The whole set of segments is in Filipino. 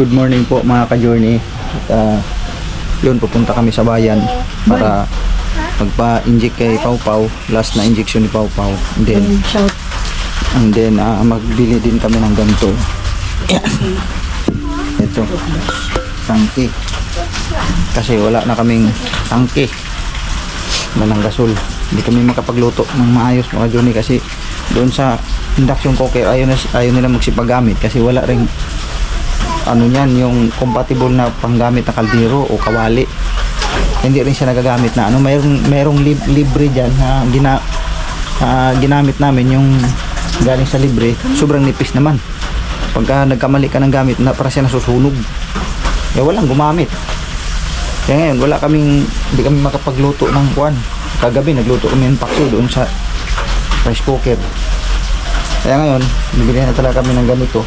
Good morning po mga ka-journey. Yun, pupunta kami sa bayan para magpa-inject kay Pau Pau. Last na injection ni Pau Pau. And then magbili din kami ng ganito. Ito, tangke. Kasi wala na kaming tangke na ng gasol. Hindi kami makapagluto ng maayos mga journey kasi doon sa induction cooker ayaw nila magsipagamit kasi wala ring ano yan, yung compatible na panggamit na kaldero o kawali. Hindi rin siya nagagamit na ano, mayroong libre dyan na ginamit namin yung galing sa libre. Sobrang nipis naman. Pagka nagkamali ka ng gamit na para siya nasusunog, walang gumamit. Kaya ngayon hindi kami makapagluto ng kuwan. Kagabi nagluto kami ng pakso doon sa rice cooker. Kaya ngayon bibili na talaga kami ng ganito.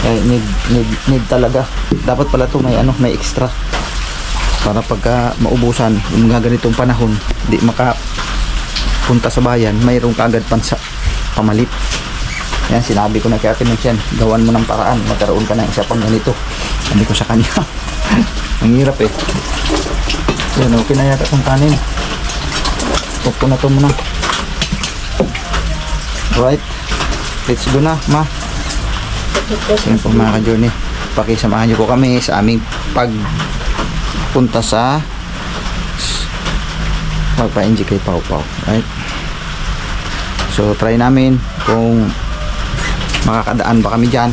Need talaga. Dapat pala ito may extra para pagka maubusan yung mga ganitong panahon, di makapunta sa bayan, mayroong kaagad pamalit. Yan, sinabi ko na kay Ate Michelle, gawan mo ng paraan, magkaroon ka ng isa pang ganito. Sabi ko sa kanya. Ang hirap eh. Yan, okay na yata itong kanin. Pupuna ito muna. Alright, let's go na, ma. Yan po mga ka-journey, pakisamahan nyo po kami sa aming pagpunta sa magpa-inject kay Pau Pau. Right? So try namin kung makakadaan ba kami dyan.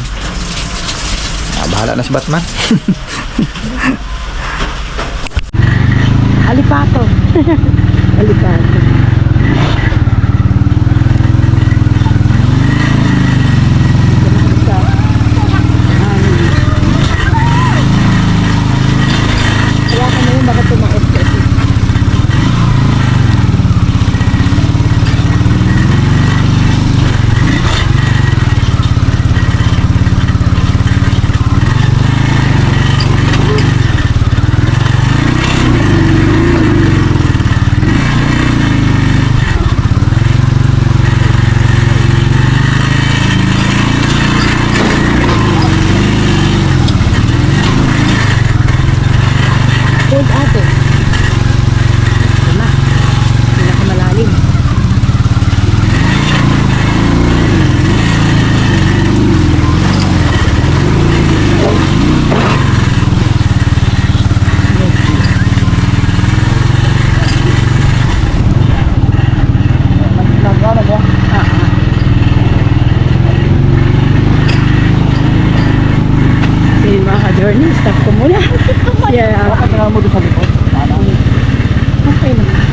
Bahala na si Batman. Alipato. Alipato. Journey, stop ko muna. Yeah. Bakit nga mo doon sa likod? Okay naman.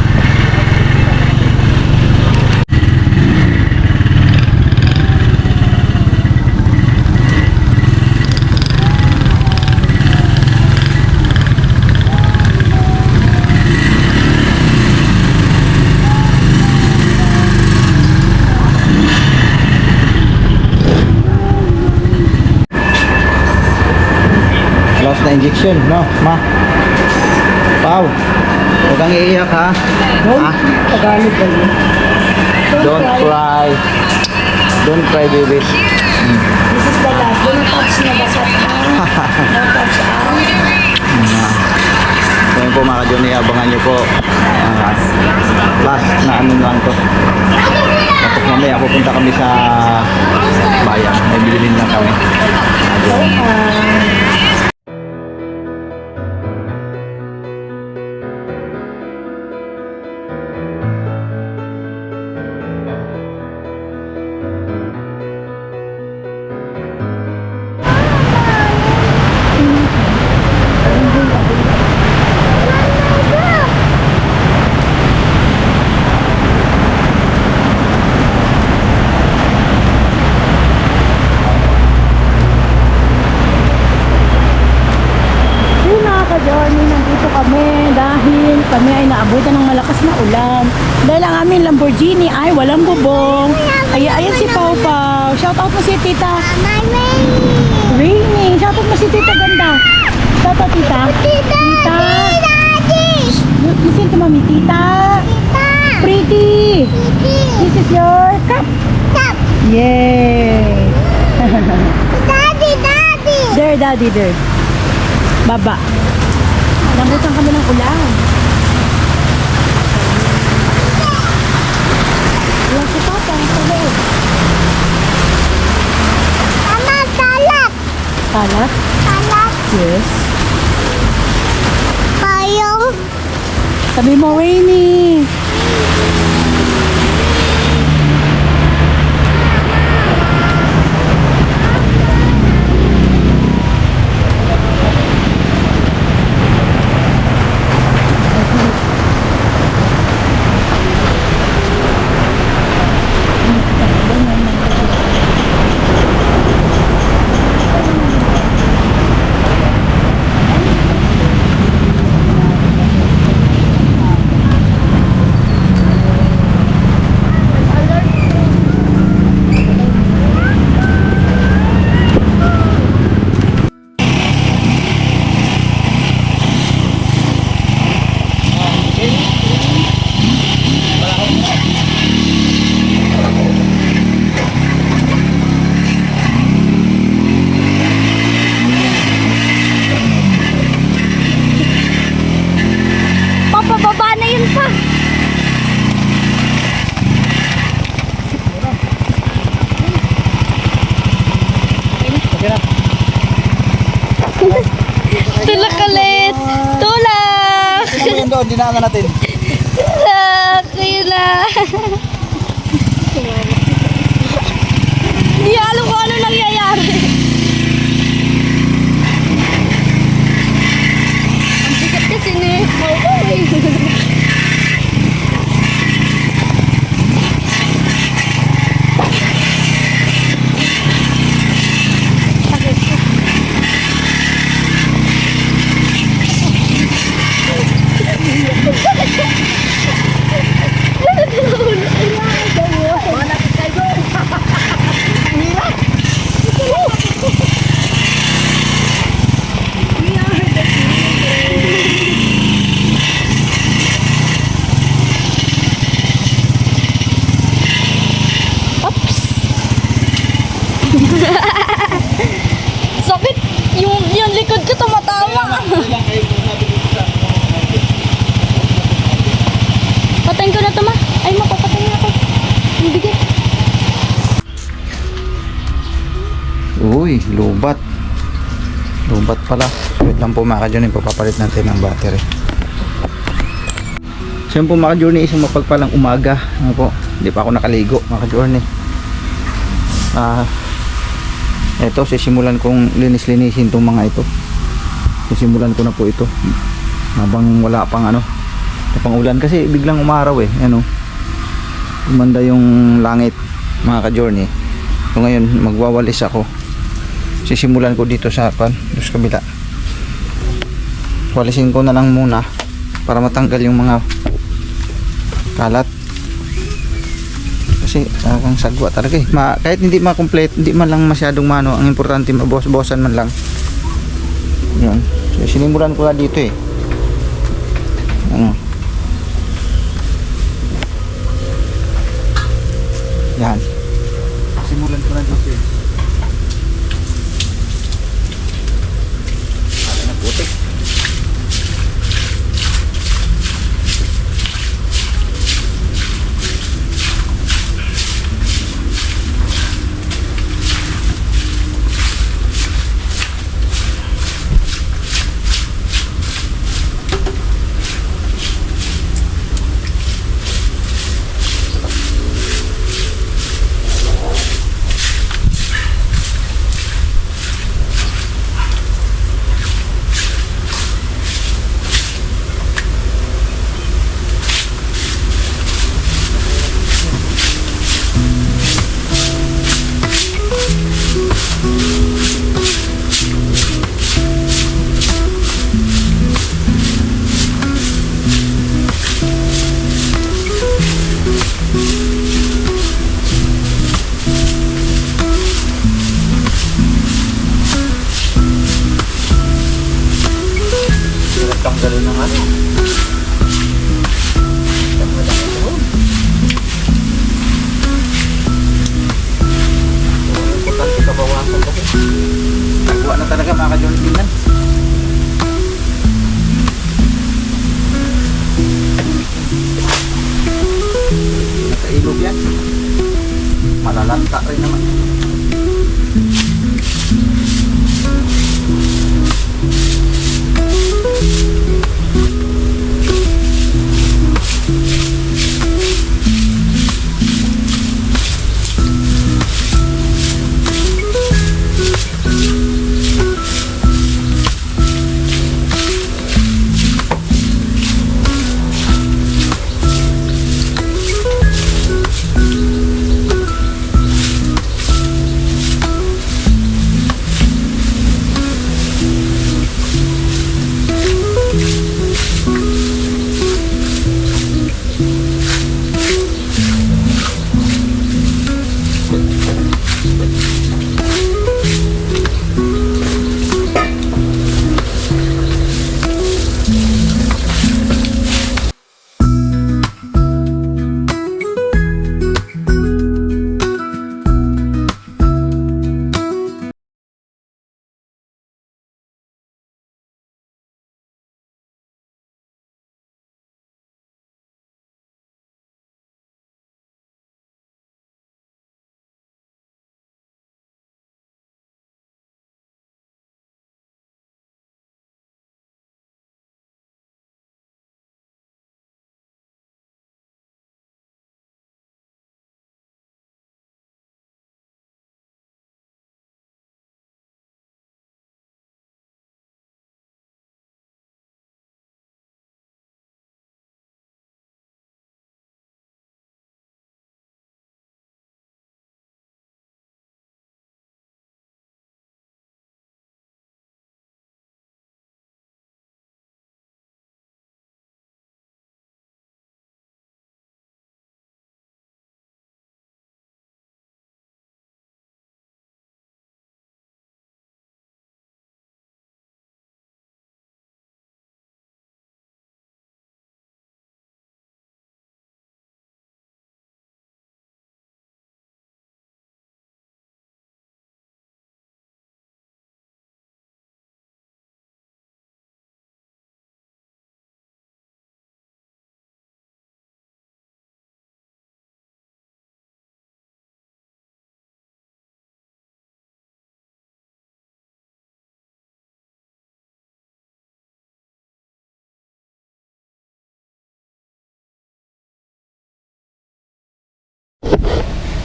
Last na injection, no, ma? Pau, huwag kang iiyak ha. Tagalog ba yun? Don't cry. Don't cry, baby. This is the last. Don't touch na basat na. Don't touch So yun po mga ka-journey, abangan nyo po. Last na ano lang to. Tapos mamaya pupunta kami sa bayan. May bilhin lang kami. Kami ay naabutan ng malakas na ulan. Dahil ang aming Lamborghini ay walang bubong. Ayan si Pau Pau. Shout out mo si Tita. Raining. Shout out mo si Tita Ganda. Shout out Tita. Tita. Listen to Mami. Tita. Pretty. This is your cup. Yay. Daddy. There, daddy, there. Baba. Nabutan kami ng ulan. Wala si Papa, sa loob. Talat. Talat? Talat. Yes. Payong. Sabi mo, Winnie. Papababa na yun pa. Tulak ulit. Tulak. Ano mo yun doon? Dinaanan natin. Tulak. Kayo na. Hindi alam kung ano nangyayari. Ang bigat kasi ni sakit. Yung likod ko tumatama. Patayin ko na to, ma. Ay, mapapatayin na ako. Ang bigat. Uy, lubat. Lubat pala. Wait lang po mga ka-journey, papapalit natin ng battery. So yun po mga ka-journey, isang mapagpalang umaga. Ano po, hindi pa ako nakaligo mga ka-journey. Ito, sisimulan kong linis-linisin itong mga ito. Sisimulan ko na po ito. Habang wala pang pang ulan kasi biglang umaraw eh. Umanda yung langit mga ka-journey. So ngayon, magwawalis ako. Sisimulan ko dito sa kabila. Walisin ko na lang muna para matanggal yung mga kalat. Kasi ang sagwa talaga eh. Kahit hindi ma-complete, hindi man lang masyadong ang importante mabos-bosan man lang. Yan. So sinimulan ko na dito eh. Yan. Simulan ko na dito eh. Ada na putik. bata rin naman.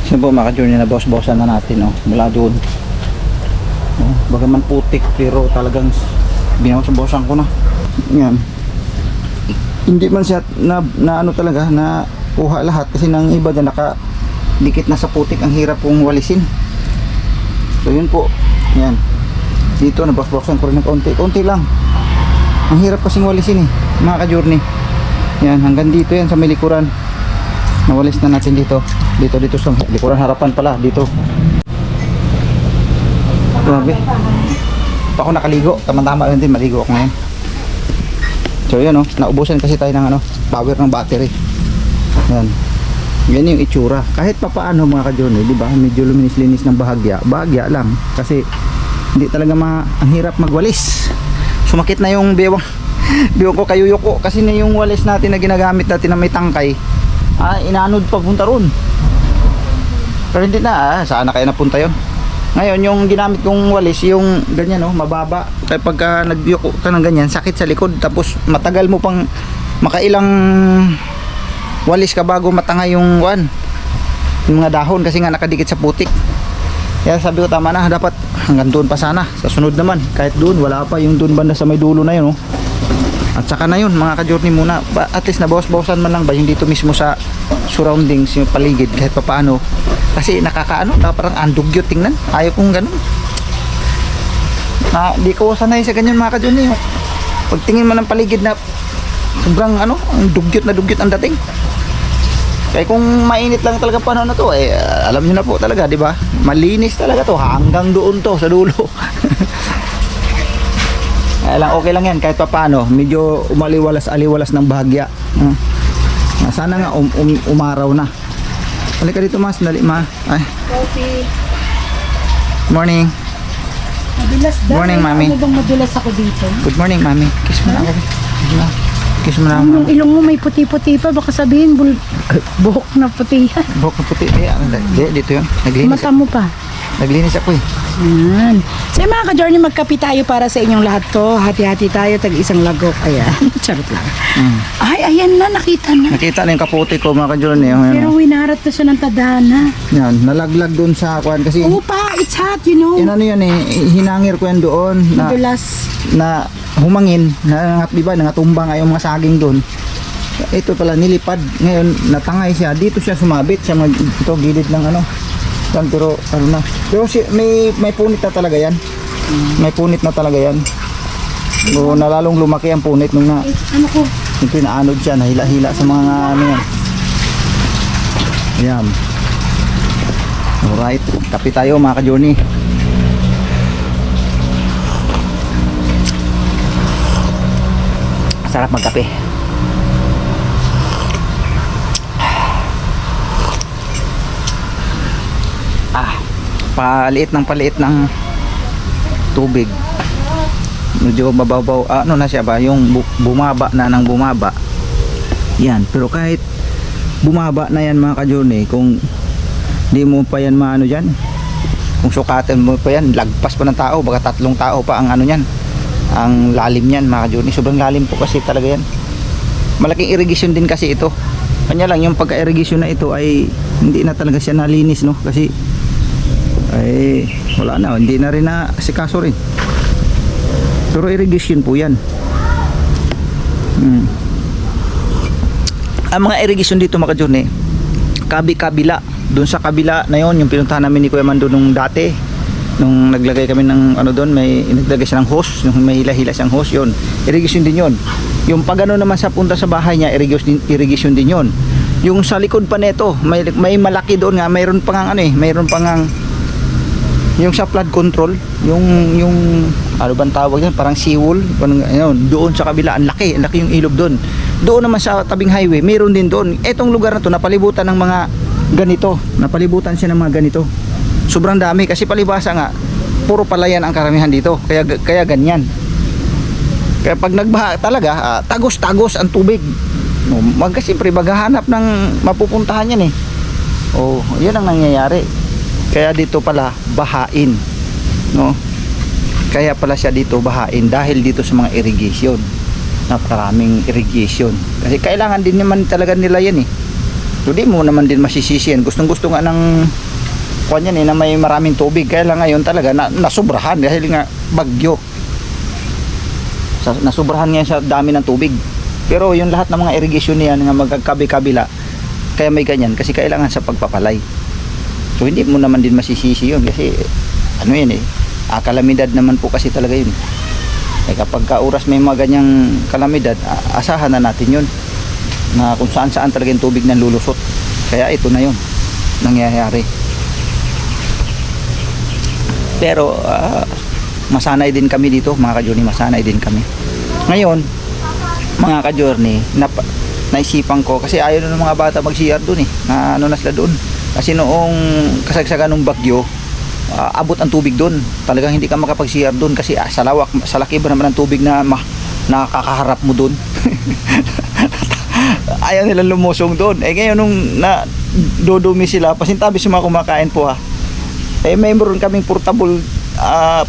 Yan po mga ka-journey, na boss-bossan na natin mula doon. Bagaman putik pero talagang binawas-bossan ko na. Yan. Hindi man siya na ano talaga na kuha lahat kasi nang iba dyan nakadikit na sa putik, ang hirap pong walisin. So yun po. Yan. Dito na boss-bossan ko rin ng konti lang. Ang hirap kasing walisin mga ka-journey. Yan, hanggang dito yan sa may likuran. Nawalis na natin dito sa likuran, harapan pala dito. Grabe. Pa ako nakaligo, tama-tama yun din, maligo ako ngayon. So yun naubusan kasi tayo ng power ng battery. Yan. Yan yung itsura. Kahit pa paano mga ka-journey, di ba? Medyo luminis-linis ng bahagya lang kasi hindi talaga ang hirap magwalis. Sumakit na yung bewang ko, kayuyuko kasi na yung walis natin na ginagamit natin na may tangkay. Inanod pa punta ron. Pero hindi na, saan na kaya napunta yon? Ngayon yung ginamit kong walis, yung ganyan mababa. Kaya pagka nagyuko ka ng ganyan, sakit sa likod. Tapos matagal mo pang makailang walis ka bago matangay yung mga dahon kasi nga nakadikit sa putik. Kaya sabi ko tama na, dapat hanggang doon pa sana. Sa sunod naman, kahit doon, wala pa yung doon banda sa may dulo na yun At saka na yun mga ka-journey muna, at least na bawas-bawasan man lang ba yung dito mismo sa surroundings, yung paligid kahit pa paano. Kasi parang andugyot tingnan. Ayaw kong ganun. Di ko sanay sa ganyan mga ka-journey. Pag tingin mo ng paligid na sobrang ang dugyot na dugyot ang dating. Kaya kung mainit lang talaga panahon na to, alam niyo na po talaga, di ba? Malinis talaga to hanggang doon to sa dulo. Okay lang yan kahit pa paano, medyo umaliwalas-aliwalas ng bahagya. Sana nga umaraw na. Halika dito mas, dali ma. Coffee. Morning. Madulas daw. Morning, mami. Ano bang madulas ako dito? Good morning, mami. Kiss mo na ako. Kiss mo Yung naman. ilong mo may puti-puti pa. Baka sabihin, buhok na puti yan. Buhok na puti. Dito yun. Naglinis. Mata mo pa. Naglinis ako eh. Yan. So mga ka-journey, magkapi tayo para sa inyong lahat to. Hati-hati tayo, tag-isang lagok. Ayan. Charot lang. Mm. Ay, ayan na, nakita na. Nakita na yung kaputi ko mga ka-journey. Oh, Pero winarat na siya ng tadhana. yan, nalaglag doon sa kuan kasi Upa, it's hot, you know. yun ano yan eh, hinangir ko yan doon na, Madulas. na humangin, na diba, nangatumba nga yung mga saging doon. Ito pala nilipad, ngayon natangay siya, dito siya sumabit, siya ito gilid ng ano. Yan, pero ano na. Pero may punit na talaga yan. May punit na talaga yan. O nalalong lumaki ang punit nung na Ano ko? yung pinaanod siya, nahila-hila sa mga ano yan. Yan. Alright, kape tayo mga ka-journey. Sarap magkape. Paliit ng tubig. Medyo mababaw, ano na siya ba, yung bumaba na ng bumaba. Yan, pero kahit bumaba na yan mga ka-journey, kung di mo pa yan maano dyan, kung sukatin mo pa yan, lagpas pa ng tao, baka 3 tao pa ang ano yan, ang lalim yan mga ka-journey. Sobrang lalim po kasi talaga yan. Malaking irrigation din kasi ito. Kanya lang yung pagka-irrigation na ito ay hindi na talaga siya nalinis, no, kasi ay wala na, hindi na rin na sikaso rin. Pero irrigation po yan. Ang mga irrigation dito mga ka-journey, kabila doon sa kabila na yon, yung pinuntahan namin ni Kuya Mando nung dati, nung naglagay kami ng ano doon, may naglagay siya ng hose, yung may hila-hila siyang hose, yon irrigation din yon. Yung pag ano naman sa punta sa bahay niya, irrigation din yon. Yung sa likod pa nito, may malaki doon nga, mayroon pang ano eh, mayroon pang yung sa flood control, yung ano bang tawag yan, parang seawall, doon sa kabila, ang laki yung ilog doon. Doon naman sa tabing highway, mayroon din doon. Etong lugar na to, napalibutan ng mga ganito, napalibutan siya ng mga ganito. Sobrang dami, kasi palibasa nga, puro palayan ang karamihan dito, kaya ganyan. Kaya pag nagbaha talaga, tagos ang tubig. Siyempre, maghahanap ng mapupuntahan yan eh. Oh, yun ang nangyayari. Kaya dito pala bahain, no? Kaya pala siya dito bahain dahil dito sa mga irrigation. Napakaraming irrigation. Kasi kailangan din naman talaga nila yan eh. So di mo naman din masisisi yan. Gustong-gusto nga ng kuwan yan eh, na may maraming tubig. Kaya lang ngayon talaga nasubrahan dahil nga bagyo. Nasubrahan ngayon sa dami ng tubig. Pero yung lahat ng mga irrigation niyan nga magkakabi-kabila, kaya may ganyan kasi kailangan sa pagpapalay. So hindi mo naman din masisisi yun kasi ano yan eh, kalamidad naman po kasi talaga yun. Eh kapag kauras may mga ganyang kalamidad, asahan na natin yun na kung saan talaga yung tubig nang lulusot. Kaya ito na yun nangyayari. Pero masanay din kami dito mga ka-journey, masanay din kami. Ngayon mga ka-journey, naisipan ko kasi ayaw na ng mga bata mag-CR dun eh, na ano na sila dun. Kasi noong kasagsagan ng bagyo, abot ang tubig doon. Talagang hindi ka makapag-CR doon kasi sa laki ba naman ang tubig na nakakaharap mo doon. Ayaw nilang lumusong doon. Eh ngayon nung dodumi sila, pasintabi sa mga kumakain po ha. Eh mayroon kaming portable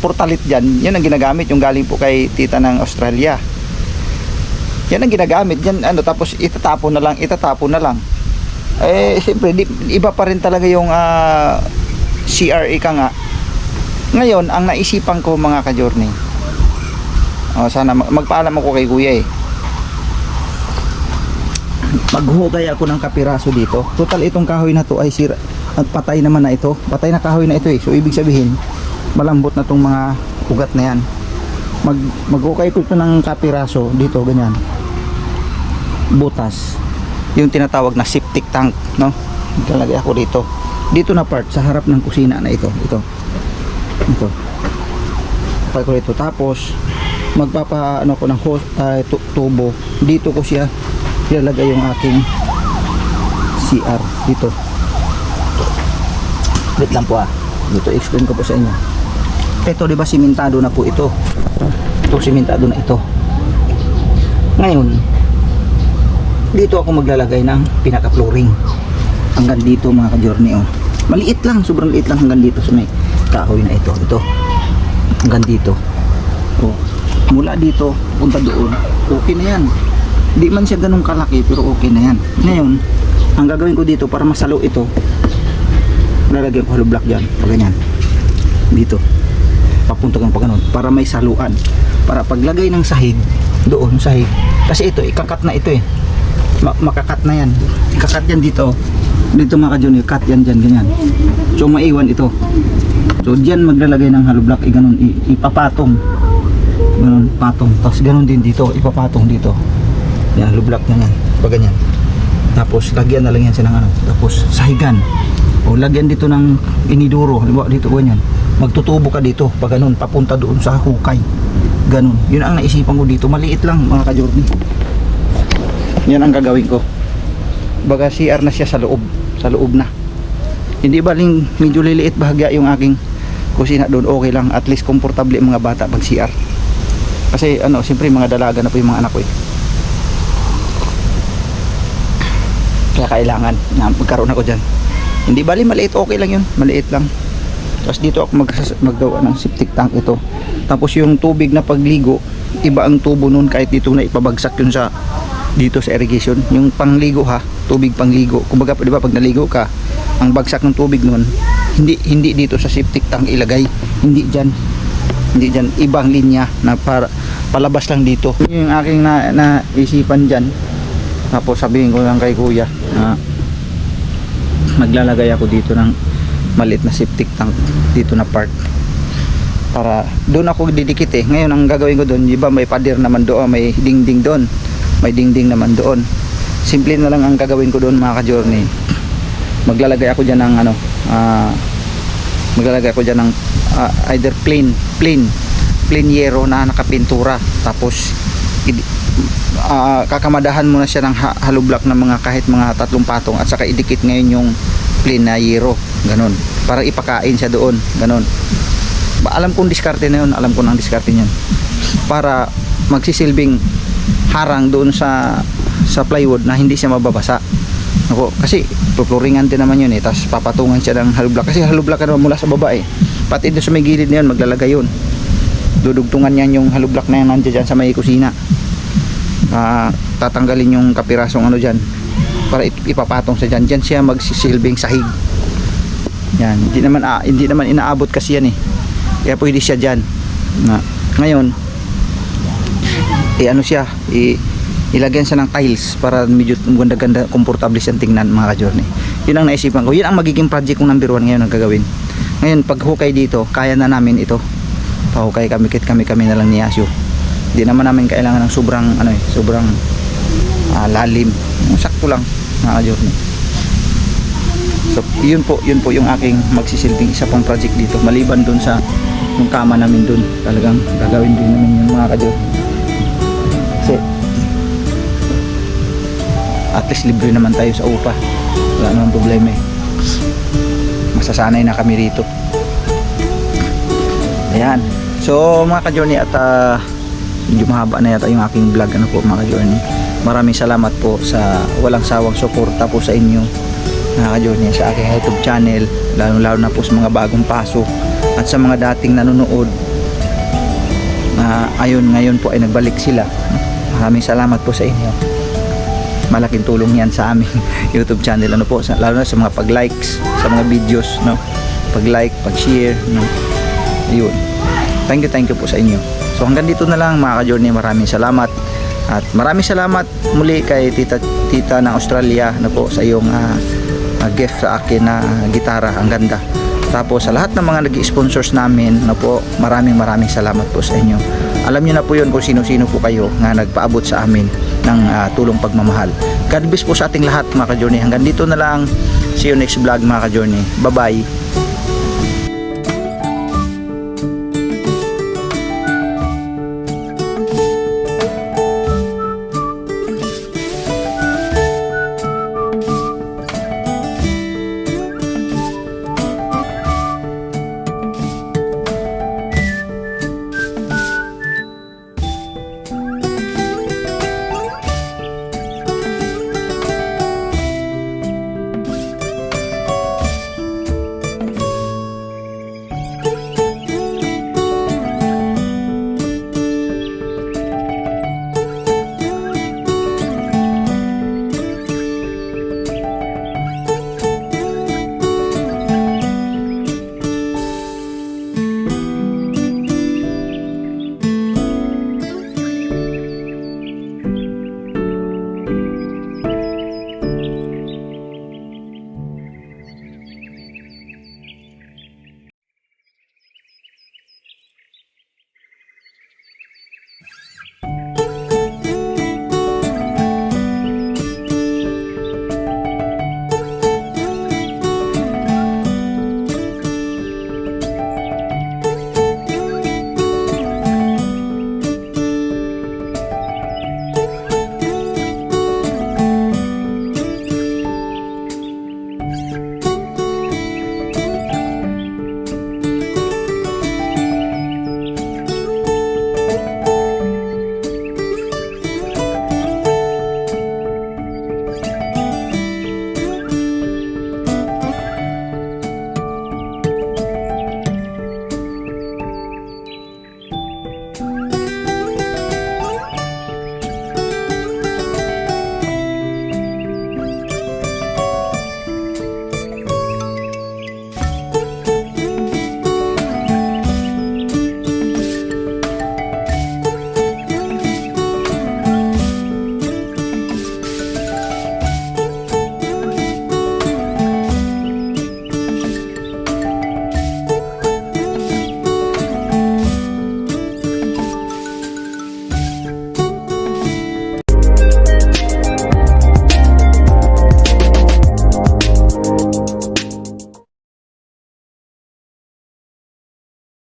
portalit dyan. Yan ang ginagamit, yung galing po kay tita ng Australia. Yan ang ginagamit yan, tapos itatapon na lang. Eh siyempre iba pa rin talaga yung CRE ka nga. Ngayon ang naisipan ko mga ka-journey, sana magpaalam ako kay kuya eh, maghugay ako ng kapiraso dito. Total itong kahoy na to ay sira at patay naman na ito, patay na kahoy na ito eh. So ibig sabihin malambot na tong mga ugat na yan. Maghugay ko ito ng kapiraso dito, ganyan, butas, yung tinatawag na septic tank, no? Ilalagay ako dito na part sa harap ng kusina na ito tapos ko ito, tapos magpapaano ko ng hose, tubo dito ko siya ilalagay yung aking CR dito. Wait lang po dito explain ko po sa inyo. Ito diba simentado na po ito, simentado na ito. Ngayon dito ako maglalagay ng pinaka-flooring. Hanggang dito mga ka-journey, oh. Maliit lang, sobrang liit lang hanggang dito sa may kahoy na ito. Hanggang dito. Oh. Mula dito, punta doon. Okay na yan. Hindi man siya ganun kalaki, pero okay na yan. Ngayon, ang gagawin ko dito para masalo ito, lalagyan ko hollow block dyan, pag ganyan. Dito. Papunta kang pa ganun, para may saluan. Para paglagay ng sahig, doon sahig. Kasi ito, ikakat na ito eh. Makakat na yan. Ikakat yan dito. Dito mga ka-journey, cut yan dyan, ganyan. So maiwan ito. So dyan maglalagay ng hollow block, ganun, ipapatong. Ganun, patong. Tapos ganun din dito, ipapatong dito. Yan, hollow block na yan. Pag ganyan. Tapos lagyan na lang yan siya ng ano. Tapos sahigan. O lagyan dito ng iniduro. Halimbawa dito ganyan. Magtutubo ka dito. Pag ganun, papunta doon sa hukay. Ganun. Yun ang naisipan ko dito. Maliit lang mga ka-journey. Yan ang gagawin ko. Baga CR na siya sa loob. Sa loob na. Hindi baling medyo liliit bahagya yung aking kusina doon. Okay lang. At least komportable yung mga bata pag CR. Kasi ano, siyempre mga dalaga na po yung mga anak ko eh. Kaya kailangan na magkaroon ako dyan. Hindi bali maliit, okay lang yun. Maliit lang. Tapos dito ako maggawa ng septic tank ito. Tapos yung tubig na pagligo, iba ang tubo nun kahit dito na ipabagsak yun sa dito sa irrigation. Yung pangligo ha, tubig pangligo. Kumbaga, di ba pag naligo ka, ang bagsak ng tubig nun, hindi dito sa septic tank ilagay. Hindi dyan. Ibang linya na para palabas lang dito. Yung aking naisipan dyan. Tapos sabihin ko lang kay kuya na maglalagay ako dito ng maliit na septic tank dito na part para doon ako didikit eh. Ngayon ang gagawin ko doon, di ba may pader naman doon, may dingding doon, may dingding naman doon. Simple na lang ang gagawin ko doon mga ka-journey. Maglalagay ako dyan ng ano, maglalagay ako dyan ng either plain yero na nakapintura. Tapos kakamadahan mo na siya ng hollow block ng mga kahit mga 3 patong at saka idikit ngayon yung plain na yero, ganun, para ipakain siya doon, ganun. Alam kong diskarte na yun, alam ko ng diskarte niyan para magsisilbing harang doon sa plywood na hindi siya mababasa. Ako, kasi pupluringan din naman yun eh, tapos papatungan siya ng hollow block kasi hollow block naman mula sa baba eh, pati doon sa may gilid na yun maglalagay yun, dudugtungan yan yung hollow block na yan nandiyan sa may kusina. Tatanggalin yung kapirasong ano dyan para ipapatong sa dyan siya magsisilbing sahig yan. Hindi naman inaabot kasi yan eh, kaya pwede siya dyan ngayon ano siya ilagyan siya ng tiles para medyo ganda-ganda, komportable siyang tingnan mga ka-journey. Yun ang naisipan ko, yun ang magiging project kong number 1 ngayon ang gagawin. Ngayon pag hukay dito, kaya na namin ito, pahukay kami na lang ni Asyo. Hindi naman namin kailangan ng sobrang lalim, sakto lang mga ka-journey. So yun po yung aking magsisilbing isa pang project dito maliban dun sa yung kama namin dun. Talagang gagawin din namin yung mga ka-journey kasi at least libre naman tayo sa upa, wala namang problema eh. Masasanay na kami rito. Ayan, so mga ka-journey, at medyo mahaba na yata yung aking vlog po mga ka-journey. Maraming salamat po sa walang sawang suporta po sa inyo mga ka-journey sa aking YouTube channel, lalo na po sa mga bagong pasok at sa mga dating nanonood ngayon po ay nagbalik sila. Maraming salamat po sa inyo, malaking tulong yan sa aming YouTube channel po, lalo na sa mga pag-likes sa mga videos, pag-like, pag-share, ayun, thank you po sa inyo. So hanggang dito na lang mga ka-journey, maraming salamat. At maraming salamat muli kay tita ng Australia po sa iyong gift sa akin na gitara, ang ganda. Tapos sa lahat ng mga nag-sponsors namin po, maraming salamat po sa inyo. Alam niyo na po yun kung sino-sino po kayo nga nagpaabot sa amin ng tulong pagmamahal. God bless po sa ating lahat mga ka-journey. Hanggang dito na lang, see you next vlog mga ka-journey. Bye bye.